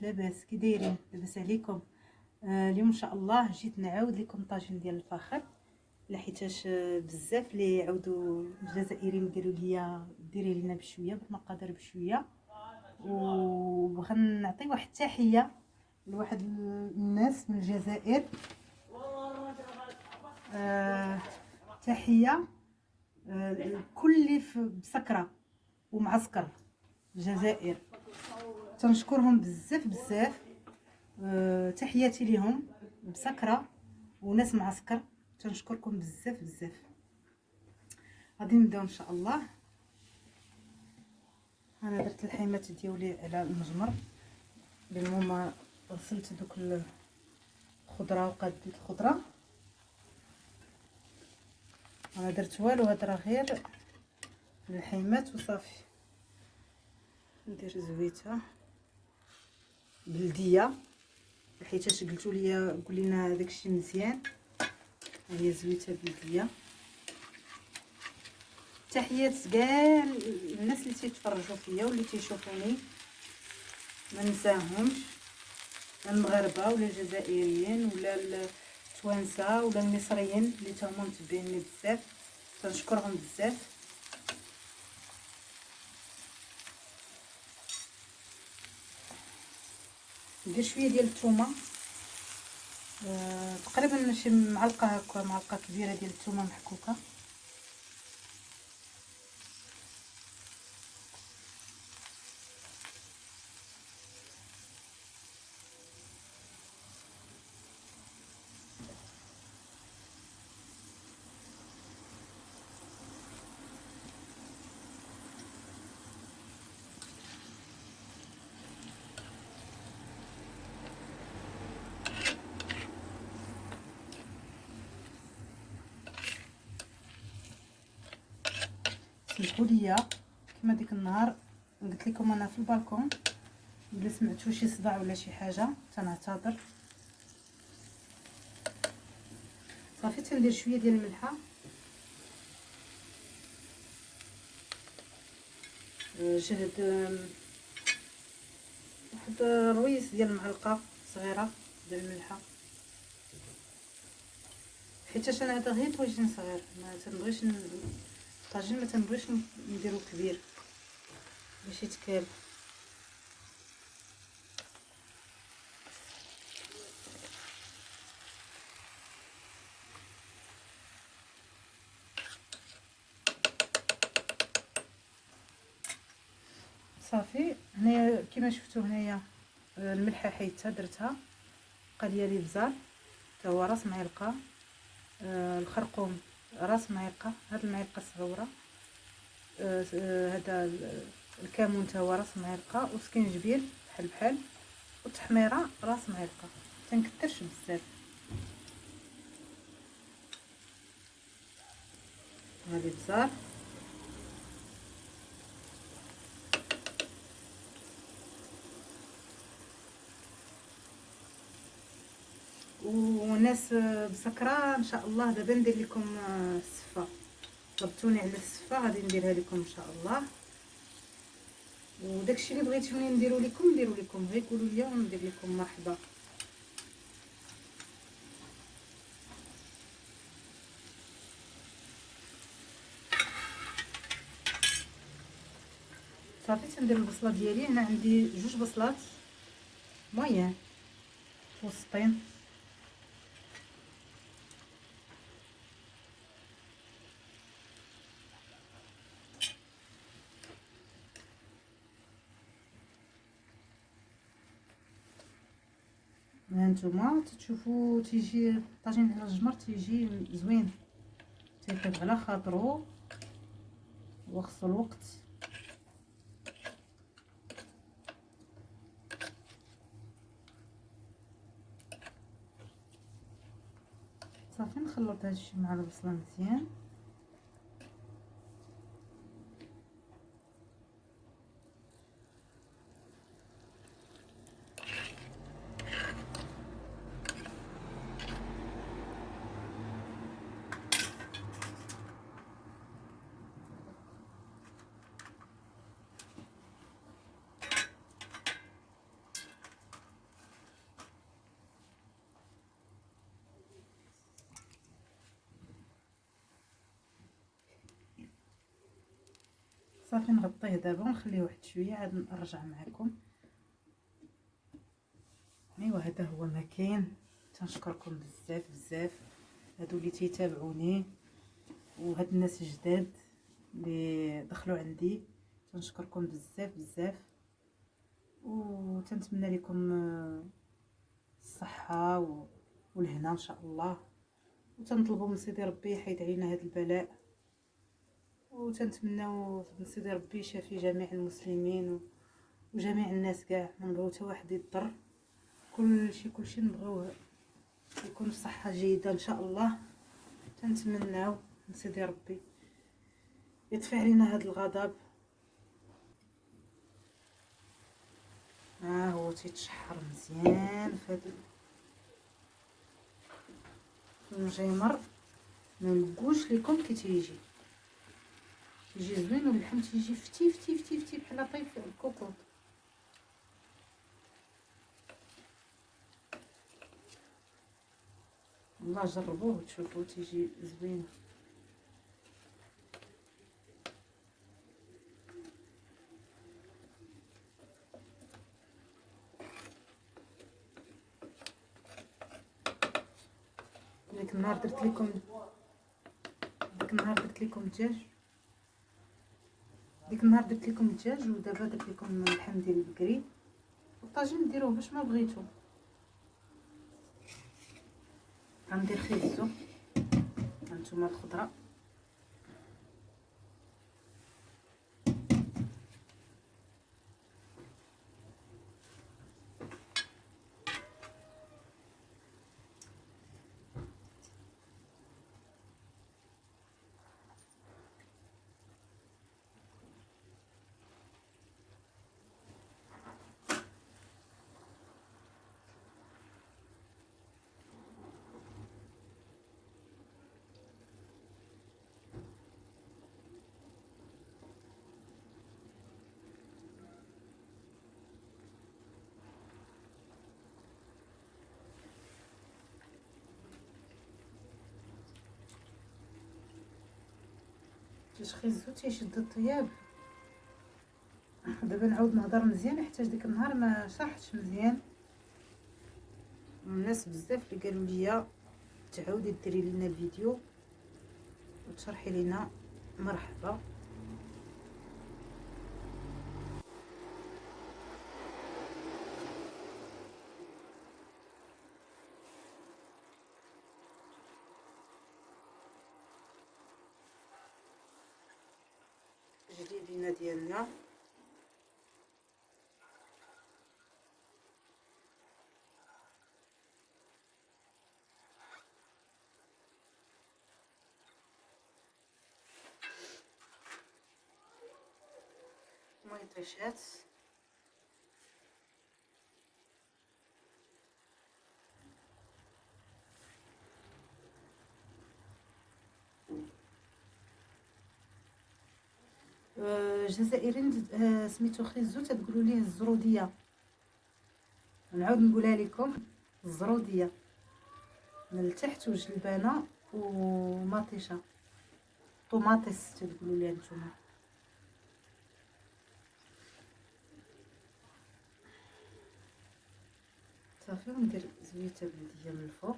لاباس كي دايرين؟ لاباس عليكم؟ اليوم ان شاء الله جيت نعاود لكم طاجين ديال الفخر، لحيتاش بزاف اللي يعاودوا الجزائريين قالوا لي ديري لنا بشويه بالمقادير بشويه. وبغا نعطي واحد التحيه لواحد الناس من الجزائر. تحيه كل اللي في بسكره ومعسكر الجزائر، تنشكرهم بزاف بزاف. تحياتي ليهم بسكره وناس معسكر، تنشكركم بزاف بزاف. غادي نبداو ان شاء الله. انا درت الحيمات ديالي على المجمر، بالمهم غسلت دوك الخضره وقديت الخضره. انا درت والو، هاد راه غير الحيمات وصافي. ندير زويته بلديه حيتاش قلتوا لي قول لنا داكشي مزيان. هي زويته بلديه. تحيات كاع الناس اللي تيتفرجوا فيا واللي تيشوفوني، ما ننساهمش، المغاربه ولا الجزائريين ولا التوانسه ولا المصريين اللي تاهما متبعيني بزاف، تنشكرهم بزاف. ندير شويه ديال الثومه، تقريبا شي معلقه هكا، معلقه كبيره ديال الثومه محكوكه. سمحوا لي كما ديك النهار قلت لكم انا في البالكون، الا سمعتوا شي صداع ولا شي حاجه تنعتذر. صافي تندير شويه ديال الملحه، جهد واحد رويس ديال المعلقه صغيره ديال الملحه، حيتاش انا هذا غير طاجين صغير، ما تنبغيش الطاجين ما تنبغيش نديرو كبير باش يتكال. صافي هنايا كما شفتوا هنايا الملحه حيدتها درتها، بقى ليا الابزار حتى هو راس معلقه، الخرقوم راس معلقه، هاد المعلقه الصغيره، هذا الكمون حتى هو راس معلقه، وسكينجبير بحال بحال، والتحميره راس معلقه. تنكثرش بزاف. هادي البزار وناس بسكره ان شاء الله. دابا ندير لكم السفه، طلبتوني على السفه غادي نديرها لكم ان شاء الله. وداكشي اللي بغيتوني نديرو لكم غير قولوا لي وندير لكم. مرحبا. صافي تندير البصله ديالي. هنا عندي جوج بصلات موين وسطين، ها نتوما تشوفوا تيجي الطاجين على الجمر تيجي زوين، تيطيب على خاطرو وخص الوقت. صافي نخلط هادشي مع البصله مزيان. صافي نغطيه دابا ونخليه واحد شويه عاد نرجع معكم. ايوا هذا هو ما كاين. تنشكركم بزاف بزاف هادو اللي تيتابعوني وهاد الناس الجداد اللي دخلوا عندي، تنشكركم بزاف بزاف وتنتمنى لكم الصحه والهنا ان شاء الله، وتنطلبوا من سيدي ربي يحيد علينا هذا البلاء، وتنتمناو من سيدي ربي يشافي جميع المسلمين وجميع الناس كاع. ما نبغيو حتى واحد يضر، كلشي نبغيو يكون بصحه جيده ان شاء الله. تنتمناو من سيدي ربي يطفي علينا هذا الغضب. ها هو تيتشحر مزيان في هذا المجيمر، ما نقولش لكم كي تيجي زوين، واللحم تيجي فتي فتي فتي فتي بحال طيف الكوكوط. والله جربوه وتشوفوا تيجي زوين. ديك النهار درت لكم الدجاج ودابا درت لكم اللحم ديال البقري. الطاجين ديروه باش ما بغيتو. غندير خيزو، هانتوما الخضره، خيزو تيشد الطياب. دابا نعاود نهضر مزيان حتى ديك النهار ما شرحتش مزيان. الناس بزاف اللي قالوا لي تعاودي ديري لنا الفيديو وتشرحي لنا. مرحبا. جديدنا ديالنا ميطيشات. جزائريين سميتو خيزو تتقولوا ليه الزروديه. نعاود نقولها لكم، الزروديه من التحت وجلبانه ومطيشه، طوماطيس تتقولوا ليها نتوما. صافي وندير زويته بلديه من الفوق.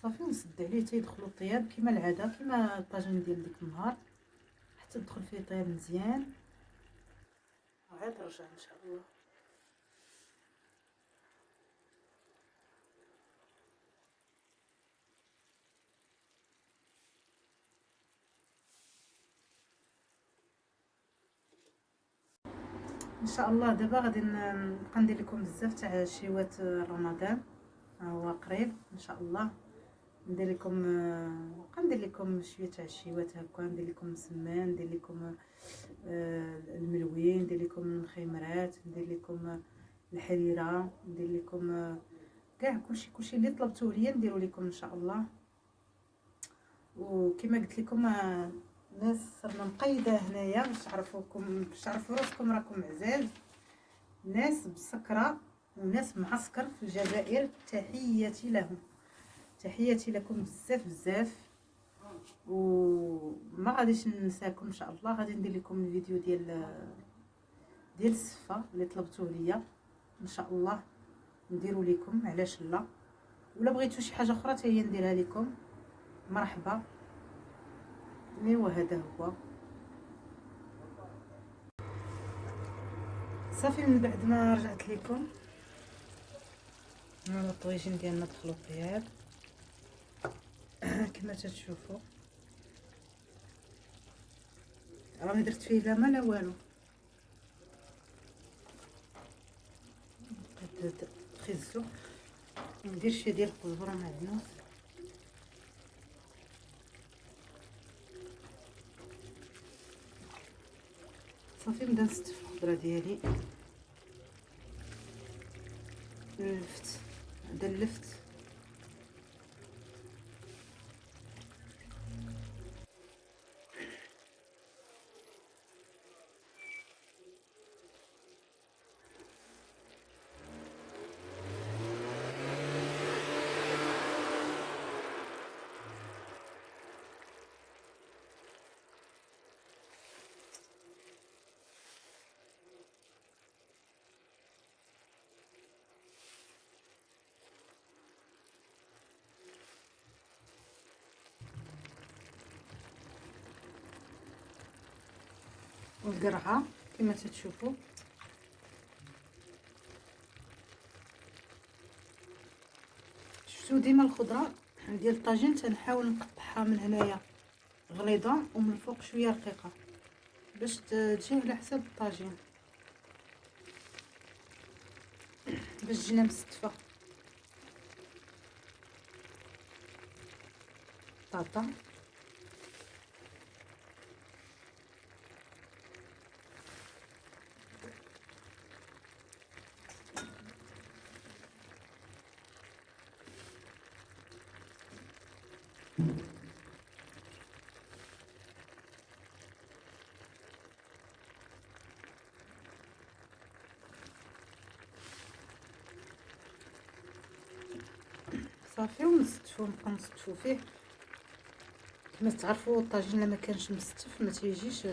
صافي نسد عليه تيدخلوا الطياب كما العاده، كما الطاجين ديال ديك النهار، حتى تدخل فيه طياب مزيان وعاد نرجع ان شاء الله. ان شاء الله دابا غادي نبقى ندير لكم بزاف تاع شيوات رمضان، هو قريب ان شاء الله. ندير لكم نبقى ندير لكم شويه تاع الشيوات هكا، ندير لكم مسمان، ندير لكم الملوين، ندير لكم المخيمرات، ندير لكم الحريره، ندير لكم كاع كلشي اللي طلبتوه ليا نديرو لكم ان شاء الله. وكما قلت لكم ناس صرنا مقيده هنايا باش تعرفوا راسكم راكم عزاز، ناس بسكره وناس معسكر في الجزائر. تحياتي لهم، تحياتي لكم بزاف بزاف، وما غاديش ننساكم ان شاء الله. غادي ندير لكم الفيديو ديال السفه اللي طلبتوه ليا ان شاء الله نديرو لكم، علاش لا. ولا بغيتو شي حاجه اخرى حتى هي نديرها لكم، مرحبا. ايوا هذا هو صافي. من بعد ما رجعت لكم هنا الطويجين ديالنا دخلوا طياب كما تشوفوا. راني درت فيه لا ما لا والو، بقيت خزو. ندير شويه ديال القزبره معدنوس، صافي. نبدا نستف الخضره ديالي. لفت دلفت والقرعه كما تشوفوا. شفتوا ديما الخضره ديال الطاجين تنحاول نقطعها من هنايا غليظه ومن الفوق شويه رقيقه باش تجي على حساب الطاجين، باش تجينا مستفه. طاطا صافي. ونستفو نبقى نستفو فيه. كما تعرفوا الطاجين لما كانش مستف ما تيجيش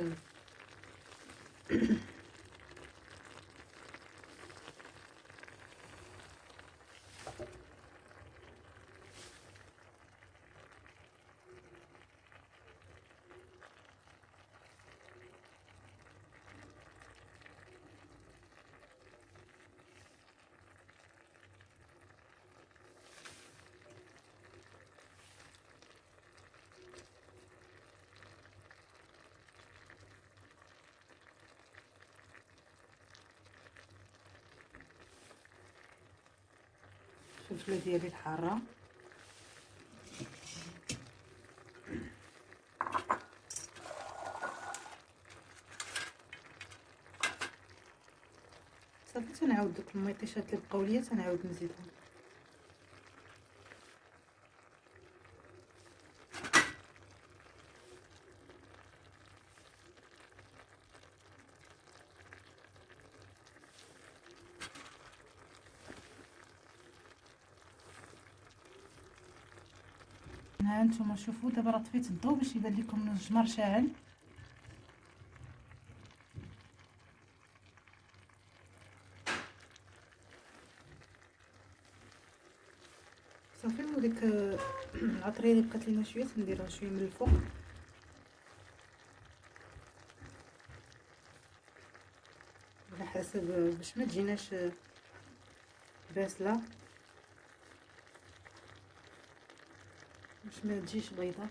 الفلفله ديالي الحاره. صافي تنعاود دوك الميطيشات اللي بقاو ليا تنعاود نزيدهم. ها نتوما شوفوا دابا راه طفيت الضوء باش يبان لكم الجمر شاعل. صافي. وديك العطريه اللي بقات لينا شويه تنديرها شويه من الفوق على حسب باش ما تجيناش باسله، باش ما تجيش بيضه.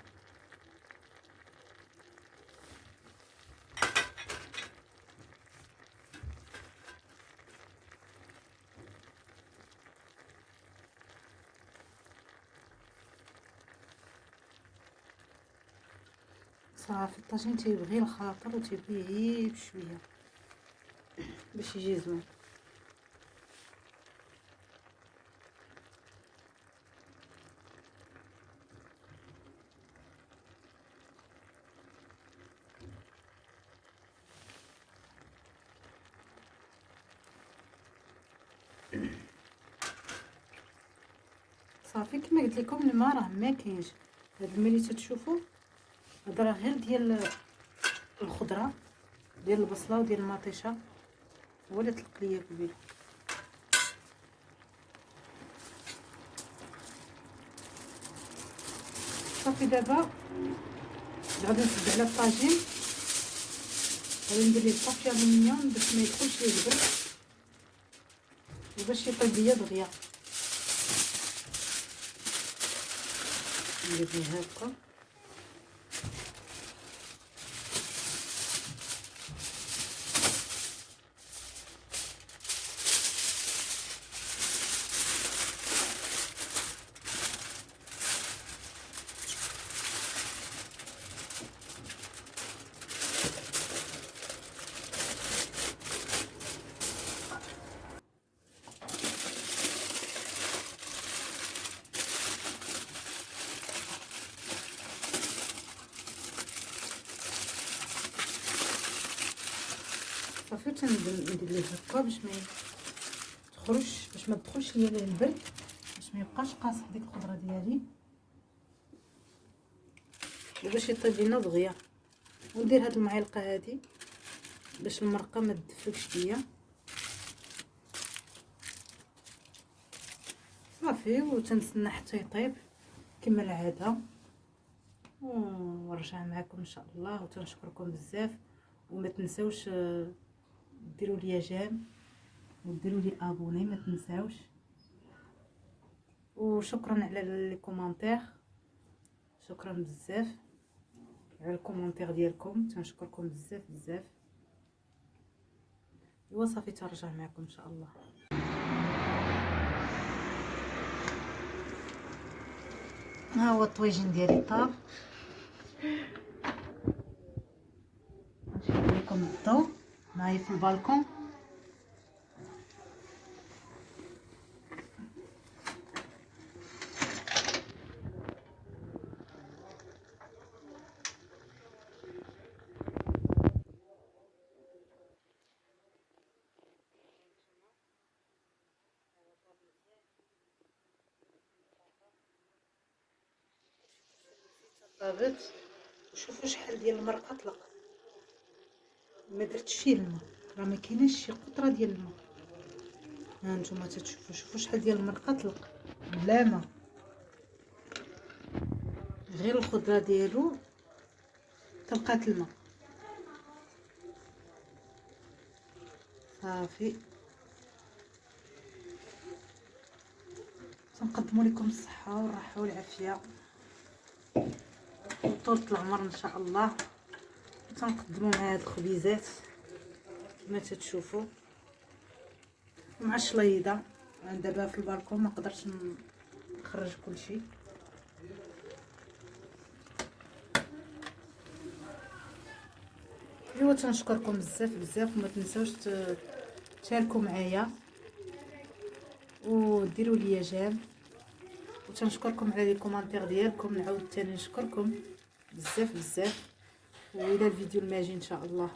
صافي الطاجين تيبغي الخاطر وتيبغي غير بشويه باش يجي زوين. صافي كما قلت لكم الماء راه ما كاينش. هاد الماء اللي تتشوفوا هذا راه غير ديال الخضره ديال البصله وديال المطيشه هو اللي طلق ليا قبيله. صافي دابا غادي نصب على الطاجين، غادي ندير ليه الطابيه الالومنيوم باش ما يدخلش ليه البرد وباش يطيب ليا دغيا. ندير ليه هكا صافي. ندير ليه هكا باش ما تخرجش، باش ما تدخلش ليا البرد، باش ما يبقاش قاصح ديك الخضره ديالي وباش يطيب لينا دغيا. وندير هاد المعلقه هادي باش المرقه ما تدفكش ليا. صافي وتنستنى حتى يطيب كما العاده ونرجع معكم ان شاء الله. وتنشكركم بزاف، وما تنساوش ديروا لي جيم وديروا لي ابوني، ما تنساوش. وشكرا على لي كومونتير، شكرا بزاف على الكومونتير ديالكم، تنشكركم بزاف بزاف. ايوا صافي ترجع معكم ان شاء الله. ها هو الطويجين ديالي طاب، نشوف لكم الضو معايا في البالكون. طابت، شوفوا شحال ديال المرقه طلق، ما درتش فيه الماء، راه ما كايناش شي قطره ديال الماء. ها نتوما تتشوفوا، شوفوا شحال ديال المرقه طلق بلا ما، غير الخضره ديالو طلقات الماء. صافي تنقدموا لكم الصحه والراحه والعافيه وطولة العمر ان شاء الله. تنقدموا مع هاد الخبيزات كما تتشوفوا مع الشليضه. دابا في البالكون ما قدرتش نخرج كلشي. ايوا تنشكركم بزاف بزاف، وما تنساوش تشاركوا معايا وديروا لي جيم. وتنشكركم على لي كومونتير ديالكم، نعاود ثاني نشكركم بزاف بزاف. والى الفيديو الماجي ان شاء الله.